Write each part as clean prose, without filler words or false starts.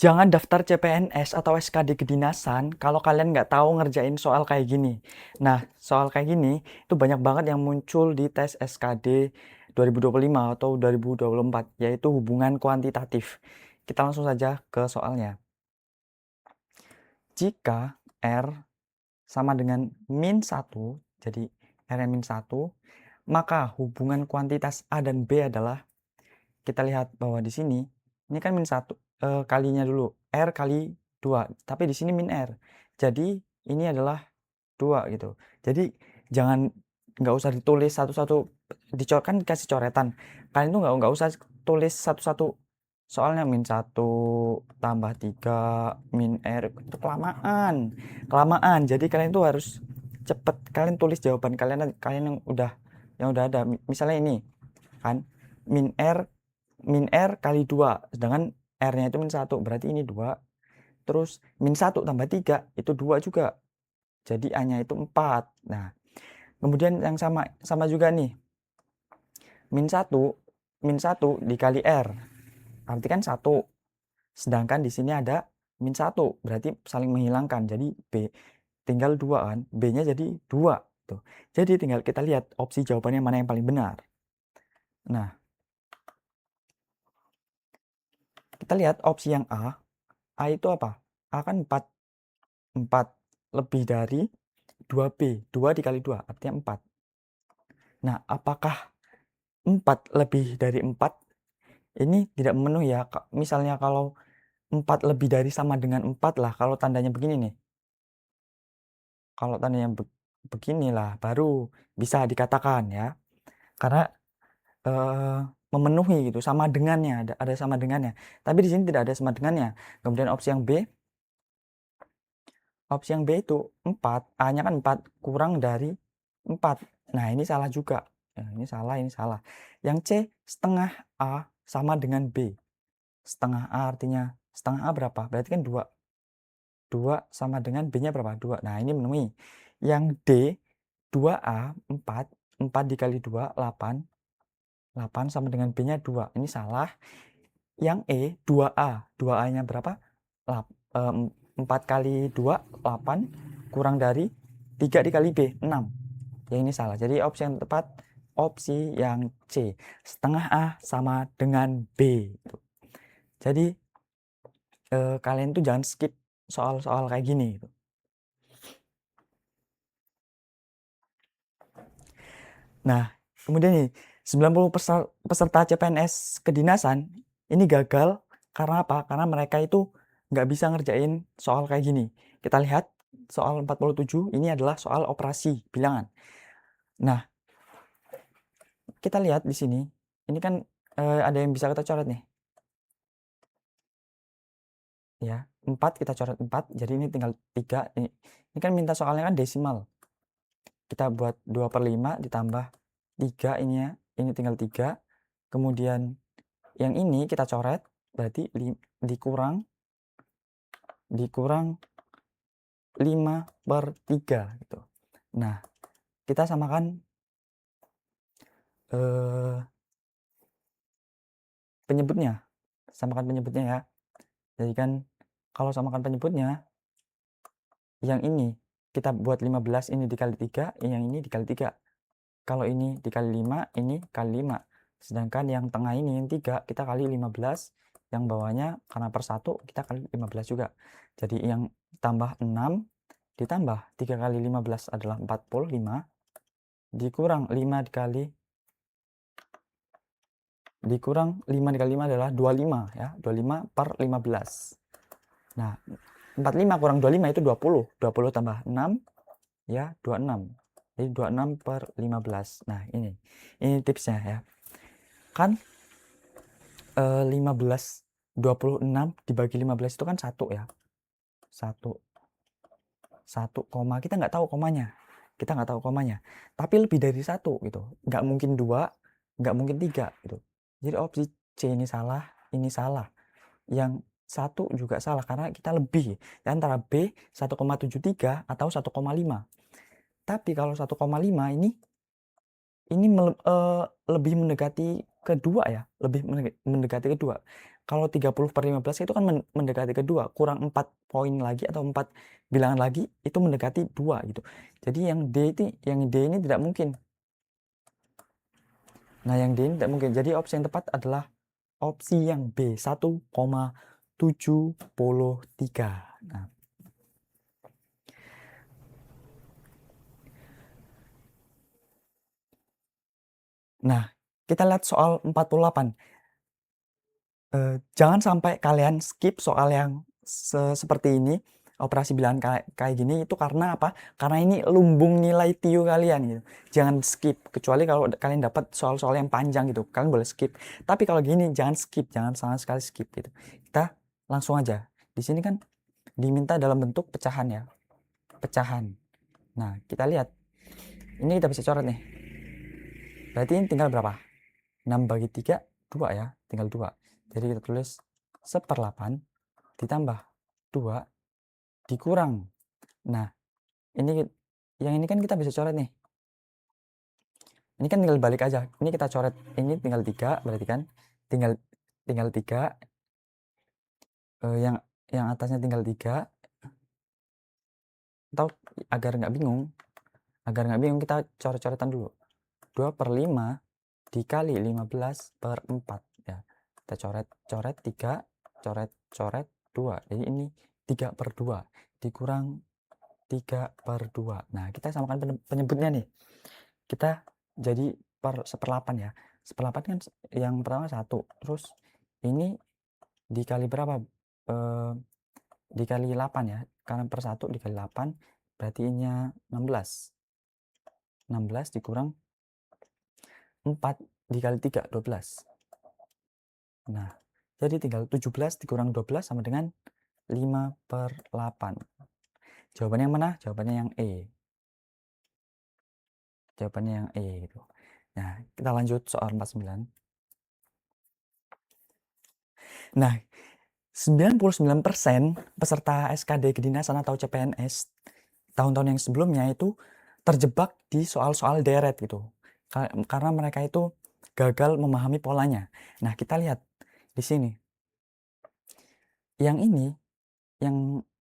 Jangan daftar CPNS atau SKD kedinasan kalau kalian nggak tahu ngerjain soal kayak gini. Nah, soal kayak gini itu banyak banget yang muncul di tes SKD 2025 atau 2024, yaitu hubungan kuantitatif. Kita langsung saja ke soalnya. Jika R sama dengan min 1, jadi R min 1, maka hubungan kuantitas A dan B adalah, kita lihat bahwa di sini, ini kan min 1, kalinya dulu, R kali 2, tapi di sini min R. Jadi ini adalah 2 gitu. Jadi jangan, nggak usah ditulis satu-satu, kan dikasih coretan. Kalian tuh nggak usah tulis satu-satu. Soalnya min 1 tambah 3 min R itu kelamaan. Kelamaan. Jadi kalian tuh harus cepet. Kalian tulis jawaban kalian yang udah ada. Misalnya ini kan min R kali 2, sedangkan R-nya itu min 1, berarti ini 2. Terus min 1 tambah 3 itu 2 juga. Jadi A-nya itu 4. Nah, kemudian yang sama juga nih. Min 1 dikali R. Arti kan 1. Sedangkan di sini ada min 1, berarti saling menghilangkan. Jadi B tinggal 2 kan. B-nya jadi 2 tuh. Jadi tinggal kita lihat opsi jawabannya mana yang paling benar. Nah, kita lihat opsi yang A. A itu apa? A kan 4. 4 lebih dari 2B. 2 dikali 2 artinya 4. Nah, apakah 4 lebih dari 4? Ini tidak memenuhi ya. Misalnya kalau 4 lebih dari sama dengan 4 lah, kalau tandanya begini nih. Kalau tandanya beginilah baru bisa dikatakan ya. Karena memenuhi gitu, sama dengannya, ada sama dengannya. Tapi di sini tidak ada sama dengannya. Kemudian opsi yang B itu 4, A-nya kan 4 kurang dari 4. Nah, ini salah juga. Ini salah. Yang C, setengah A sama dengan B. Setengah A artinya, setengah A berapa? Berarti kan 2. 2 sama dengan B-nya berapa? 2. Nah, ini memenuhi. Yang D, 2A, 4. 4 dikali 2, 8. 8 sama dengan B-nya 2. Ini salah. Yang E, 2A. 2A-nya berapa? 4 kali 2, 8. Kurang dari 3 dikali B, 6. Ya, ini salah. Jadi opsi yang tepat, opsi yang C. Setengah A sama dengan B. Jadi kalian tuh jangan skip soal-soal kayak gini. Nah, kemudian nih, 90 peserta CPNS kedinasan ini gagal karena apa? Karena mereka itu nggak bisa ngerjain soal kayak gini. Kita lihat soal 47 ini adalah soal operasi bilangan. Nah, kita lihat di sini, ini kan ada yang bisa kita coret nih. Ya, 4 kita coret 4, jadi ini tinggal 3. Ini kan minta soalnya kan desimal. Kita buat 2/5 ditambah 3 ini tinggal 3. Kemudian yang ini kita coret, berarti dikurang 5/3 gitu. Nah, kita samakan penyebutnya. Samakan penyebutnya ya. Jadi kan kalau samakan penyebutnya, yang ini kita buat 15, ini dikali 3, yang ini dikali 3. Kalau ini dikali 5, ini kali 5. Sedangkan yang tengah ini, yang 3, kita kali 15. Yang bawahnya karena per 1, kita kali 15 juga. Jadi yang tambah 6, ditambah 3 kali 15 adalah 45. Dikurang 5 dikali 5 adalah 25 ya. 25 per 15. Nah, 45 kurang 25 itu 20. 20 tambah 6 ya 26. Jadi 26 per 15. Nah, ini tipsnya ya. Kan 15 26 dibagi 15 itu kan 1 ya. 1 koma, kita nggak tahu komanya. Tapi lebih dari 1 gitu. Nggak mungkin 2, nggak mungkin 3 gitu. Jadi opsi C ini salah, ini salah. Yang 1 juga salah karena kita lebih antara B 1,73 atau 1,5. Tapi kalau 1,5 ini lebih mendekati kedua ya, lebih mendekati kedua. Kalau 30/15 itu kan mendekati ke 2, kurang 4 poin lagi atau 4 bilangan lagi itu mendekati 2 gitu. Jadi yang D ini tidak mungkin. Nah, yang D ini tidak mungkin. Jadi opsi yang tepat adalah opsi yang B, 1,73. Nah, kita lihat soal 48. Jangan sampai kalian skip soal yang seperti ini, operasi bilangan kayak gini, itu karena apa? Karena ini lumbung nilai TIO kalian gitu. Jangan skip, kecuali kalau kalian dapat soal-soal yang panjang gitu, kalian boleh skip. Tapi kalau gini jangan skip, jangan sama sekali skip gitu. Kita langsung aja. Di sini kan diminta dalam bentuk pecahan ya. Pecahan. Nah, kita lihat. Ini kita bisa coret nih. Berarti ini tinggal berapa? 6 bagi 3, 2 ya. Tinggal 2. Jadi kita tulis 1/8 ditambah 2 dikurang. Nah, ini yang ini kan kita bisa coret nih. Ini kan tinggal balik aja. Ini kita coret. Ini tinggal 3, berarti kan tinggal 3. Yang atasnya tinggal 3. Atau agar nggak bingung, kita coret-coretan dulu. 2/5 dikali 15/4 ya. Kita coret 3, coret 2. Jadi ini 3/2 dikurang 3/2. Nah, kita samakan penyebutnya nih. Kita jadi 1/8 ya. 1/8 kan yang pertama 1. Terus ini dikali berapa? Dikali 8 ya. Karena per 1 dikali 8 berarti ininya 16. 16 dikurang 4 dikali 3, 12. Nah, jadi tinggal 17 dikurang 12 sama dengan 5/8. Jawabannya yang mana? Jawabannya yang E. Jawabannya yang E gitu. Nah, kita lanjut soal 49. Nah, 99% peserta SKD Kedinasan atau CPNS tahun-tahun yang sebelumnya itu terjebak di soal-soal deret gitu. Karena mereka itu gagal memahami polanya. Nah, kita lihat di sini. Yang ini,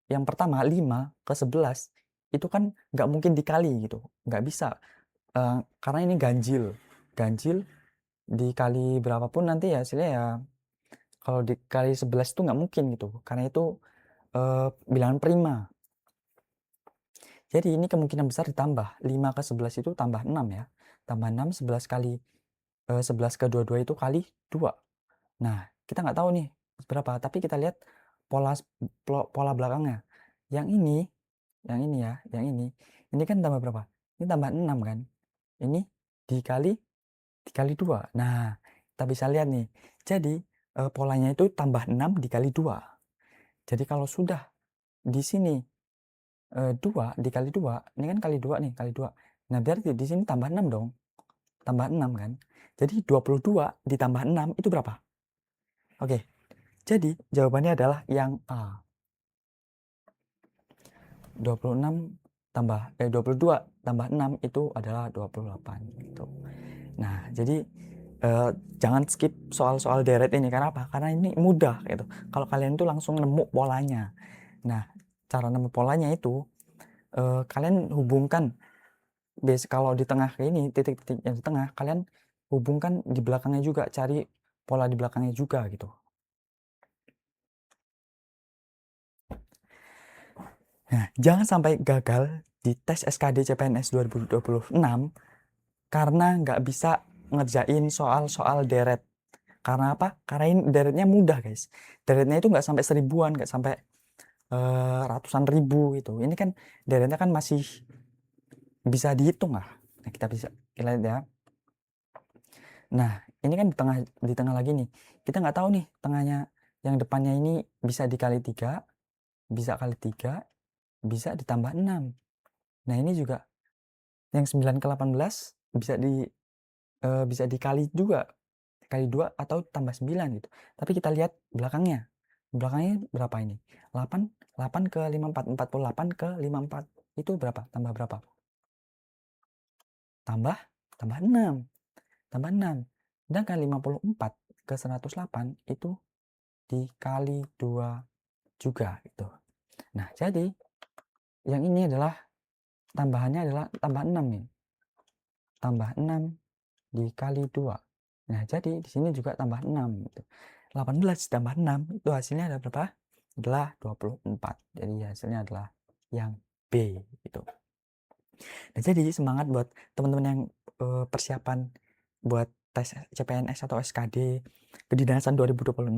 yang pertama 5/11 itu kan nggak mungkin dikali gitu, nggak bisa. Karena ini ganjil dikali berapapun nanti ya hasilnya ya, kalau dikali 11 itu nggak mungkin gitu, karena itu bilangan prima. Jadi ini kemungkinan besar ditambah 5/11 itu tambah 6 ya, tambah 6, 11 kali 11/22 itu kali 2. Nah, kita nggak tahu nih berapa, tapi kita lihat pola belakangnya. Yang ini ya, ini kan tambah berapa? Ini tambah 6 kan? Ini dikali 2. Nah, kita bisa lihat nih. Jadi polanya itu tambah 6 dikali 2. Jadi kalau sudah di sini 2 dikali 2, ini kan kali 2 nih, kali 2. Nah, berarti di sini tambah 6 dong. Tambah 6 kan? Jadi 22 ditambah 6 itu berapa? Oke. Jadi jawabannya adalah yang A. 22 tambah 6 itu adalah 28 gitu. Nah, jadi jangan skip soal-soal deret ini. Karena apa? Karena ini mudah gitu. Kalau kalian tuh langsung nemu polanya. Nah, cara nemu polanya itu kalian hubungkan kalau di tengah ini, titik-titik yang di tengah, kalian hubungkan di belakangnya juga, cari pola di belakangnya juga gitu. Nah, jangan sampai gagal di tes SKD CPNS 2026 karena nggak bisa ngerjain soal-soal deret. Karena apa? Karena ini deretnya mudah guys. Deretnya itu nggak sampai 1000-an, nggak sampai ratusan ribu gitu. Ini kan deretnya kan masih bisa dihitung lah. Nah, kita lihat ya. Nah, ini kan di tengah lagi nih. Kita nggak tahu nih tengahnya, yang depannya ini bisa dikali 3, bisa kali 3, bisa ditambah 6. Nah, ini juga yang 9/18 bisa dikali juga, kali 2 atau tambah 9 gitu. Tapi kita lihat belakangnya. Belakangnya berapa ini? 8 ke 54, 48 ke 54. Itu berapa? Tambah berapa? Tambah 6. Tambah 6. Sedangkan 54 ke 108 itu dikali 2 juga gitu. Nah, jadi yang ini adalah tambahannya adalah tambah 6 nih. Tambah 6 dikali 2. Nah, jadi di sini juga tambah 6 gitu. 18 ditambah 6 itu hasilnya ada berapa? Adalah 24. Jadi hasilnya adalah yang B gitu. Nah, jadi semangat buat teman-teman yang persiapan buat tes CPNS atau SKD kedinasan 2026.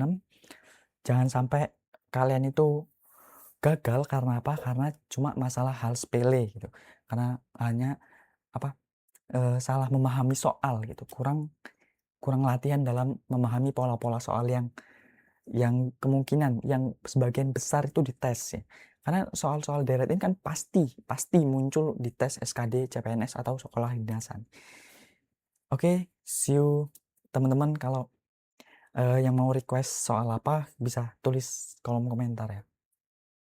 Jangan sampai kalian itu gagal karena apa? Karena cuma masalah hal sepele gitu. Karena hanya apa? Salah memahami soal gitu. Kurang latihan dalam memahami pola-pola soal yang kemungkinan yang sebagian besar itu dites ya. Karena soal-soal deret ini kan pasti muncul di tes SKD, CPNS atau sekolah kedinasan. Oke, see you teman-teman. Kalau yang mau request soal apa bisa tulis kolom komentar ya.